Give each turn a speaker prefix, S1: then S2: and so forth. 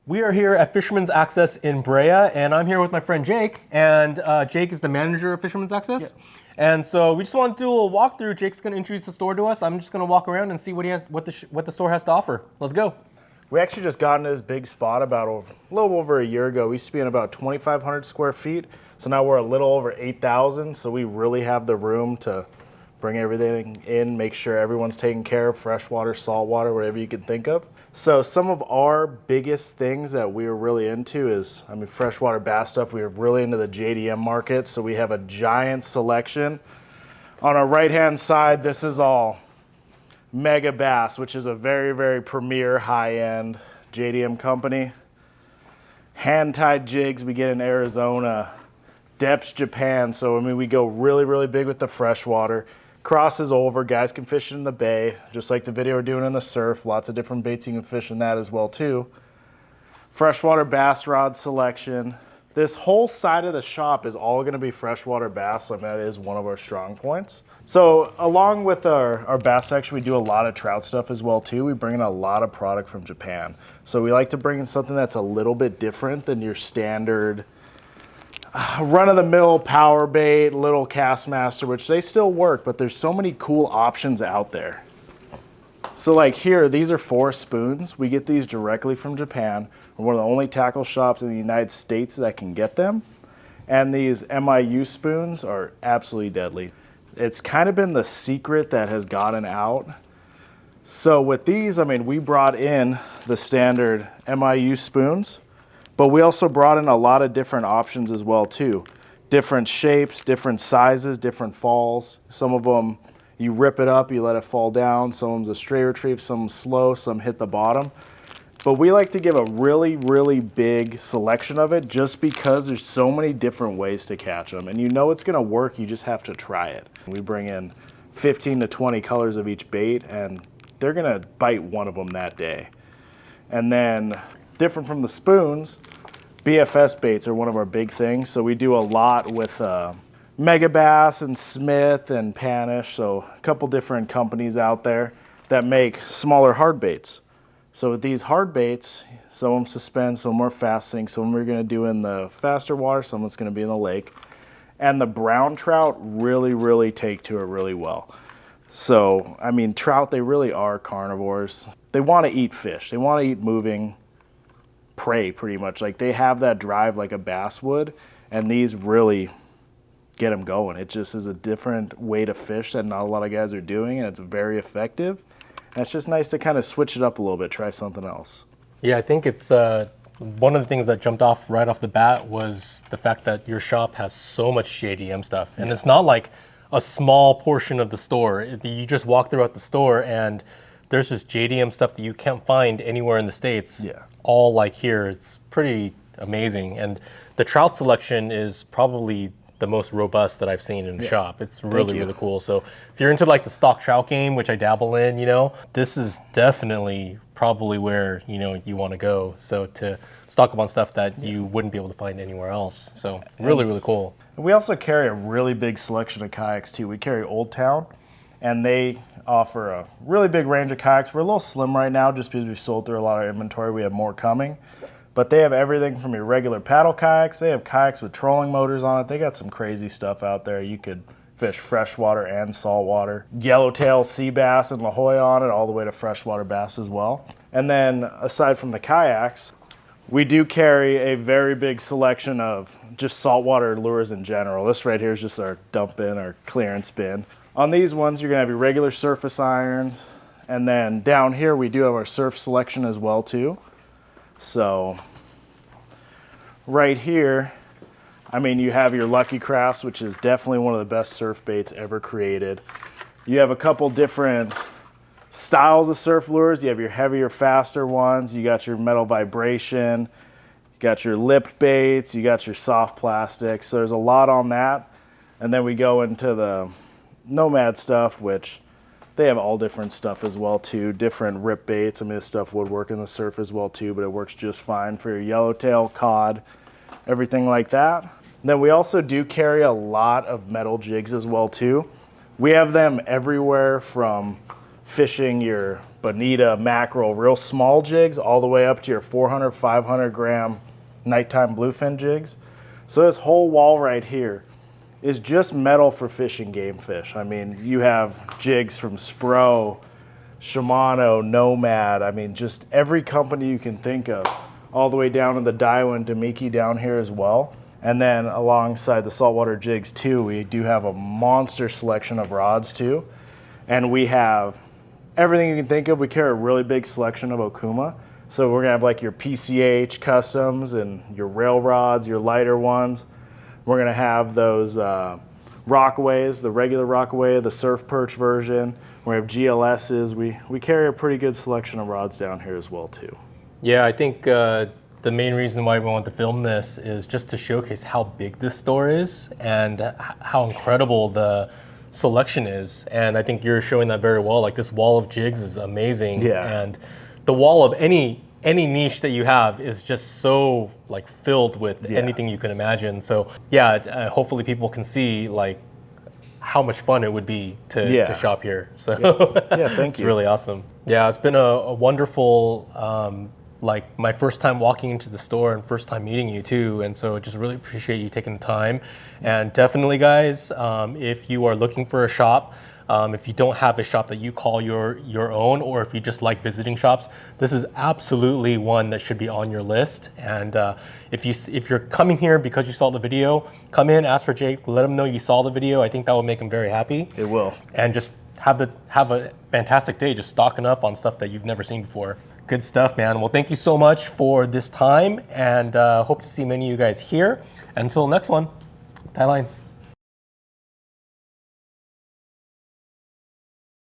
S1: We are here at Fisherman's Access in Brea, and I'm here with my friend Jake, and Jake is the manager of Fisherman's Access. Yeah. And so we just want to do a little walkthrough. Jake's going to introduce the store to us. I'm just going to walk around and see what the store has to offer. Let's go.
S2: We actually just got into this big spot about a little over a year ago. We used to be in about 2,500 square feet, so now we're a little over 8,000. So we really have the room to bring everything in, make sure everyone's taken care of, freshwater, saltwater, whatever you can think of. So some of our biggest things that we are really into is, freshwater bass stuff. We are really into the JDM market, so we have a giant selection. On our right-hand side, this is all Mega Bass, which is a very, very premier high-end JDM company. Hand-tied jigs we get in Arizona. Depths, Japan. So, we go really, really big with the freshwater. Crosses over, guys can fish in the bay, just like the video we're doing in the surf. Lots of different baits you can fish in that as well too. Freshwater bass rod selection. This whole side of the shop is all going to be freshwater bass, so that is one of our strong points. So along with our bass section, we do a lot of trout stuff as well too. We bring in a lot of product from Japan. So we like to bring in something that's a little bit different than your standard run-of-the-mill power bait, little Castmaster, which they still work, but there's so many cool options out there. So like here, these are 4 spoons. We get these directly from Japan. We're one of the only tackle shops in the United States that can get them. And these MIU spoons are absolutely deadly. It's kind of been the secret that has gotten out. So with these, we brought in the standard MIU spoons, but we also brought in a lot of different options as well too. Different shapes, different sizes, different falls. Some of them, you rip it up, you let it fall down. Some of them's a straight retrieve, some slow, some hit the bottom. But we like to give a really, really big selection of it just because there's so many different ways to catch them. And you know it's gonna work, you just have to try it. We bring in 15 to 20 colors of each bait and they're gonna bite one of them that day. And then different from the spoons, BFS baits are one of our big things. So we do a lot with Mega Bass and Smith and Panish. So a couple different companies out there that make smaller hard baits. So with these hard baits, some of them suspend, some more fast sink, some we're gonna do in the faster water, some it's gonna be in the lake. And the brown trout really, really take to it really well. So, trout, they really are carnivores. They wanna eat fish. They wanna eat moving prey pretty much. Like they have that drive like a bass would, and these really get them going. It just is a different way to fish that not a lot of guys are doing, and it's very effective. And it's just nice to kind of switch it up a little bit, try something else.
S1: Yeah, I think it's one of the things that jumped off right off the bat was the fact that your shop has so much JDM stuff. And it's not like a small portion of the store. You just walk throughout the store and there's just JDM stuff that you can't find anywhere in the States. Yeah. All like here. It's pretty amazing. And the trout selection is probably the most robust that I've seen in the shop. It's really, really cool. So if you're into like the stock trout game, which I dabble in, this is definitely probably where, you want to go. So to stock up on stuff that you wouldn't be able to find anywhere else. So really, really cool.
S2: We also carry a really big selection of kayaks too. We carry Old Town, and they offer a really big range of kayaks. We're a little slim right now just because we've sold through a lot of inventory. We have more coming. But they have everything from your regular paddle kayaks. They have kayaks with trolling motors on it. They got some crazy stuff out there. You could fish freshwater and saltwater. Yellowtail, sea bass, and La Jolla on it, all the way to freshwater bass as well. And then aside from the kayaks, we do carry a very big selection of just saltwater lures in general. This right here is just our dump bin, our clearance bin. On these ones, you're gonna have your regular surface irons. And then down here, we do have our surf selection as well too. So right here, you have your Lucky Crafts, which is definitely one of the best surf baits ever created. You have a couple different styles of surf lures. You have your heavier, faster ones. You got your metal vibration. You got your lip baits. You got your soft plastics. So there's a lot on that. And then we go into the Nomad stuff, which they have all different stuff as well too, different rip baits. This stuff would work in the surf as well too, but it works just fine for your yellowtail, cod, everything like that. And then we also do carry a lot of metal jigs as well too. We have them everywhere from fishing your bonita, mackerel, real small jigs, all the way up to your 400, 500 gram nighttime bluefin jigs. So this whole wall right here is just metal for fishing game fish. I mean, you have jigs from Spro, Shimano, Nomad. I mean, just every company you can think of, all the way down to the Daiwa and Damiki down here as well. And then alongside the saltwater jigs too, we do have a monster selection of rods too. And we have everything you can think of. We carry a really big selection of Okuma. So we're gonna have like your PCH customs and your rail rods, your lighter ones. We're gonna have those Rockaways, the regular Rockaway, the surf perch version. We have GLSs. We carry a pretty good selection of rods down here as well too.
S1: Yeah, I think the main reason why we want to film this is just to showcase how big this store is and how incredible the selection is. And I think you're showing that very well. Like, this wall of jigs is amazing.
S2: Yeah.
S1: And the wall of any niche that you have is just so like filled with anything you can imagine. So yeah, hopefully people can see like how much fun it would be to shop here. So
S2: yeah, thank
S1: it's
S2: you.
S1: really awesome. Yeah, it's been a wonderful like my first time walking into the store and first time meeting you too. And so just really appreciate you taking the time. And definitely guys, if you are looking for a shop, if you don't have a shop that you call your own, or if you just like visiting shops, this is absolutely one that should be on your list. And if you're coming here because you saw the video, come in, ask for Jake, let him know you saw the video. I think that will make him very happy.
S2: It will.
S1: And just have a fantastic day, just stocking up on stuff that you've never seen before. Good stuff, man. Well, thank you so much for this time, and hope to see many of you guys here. Until next one, tie lines.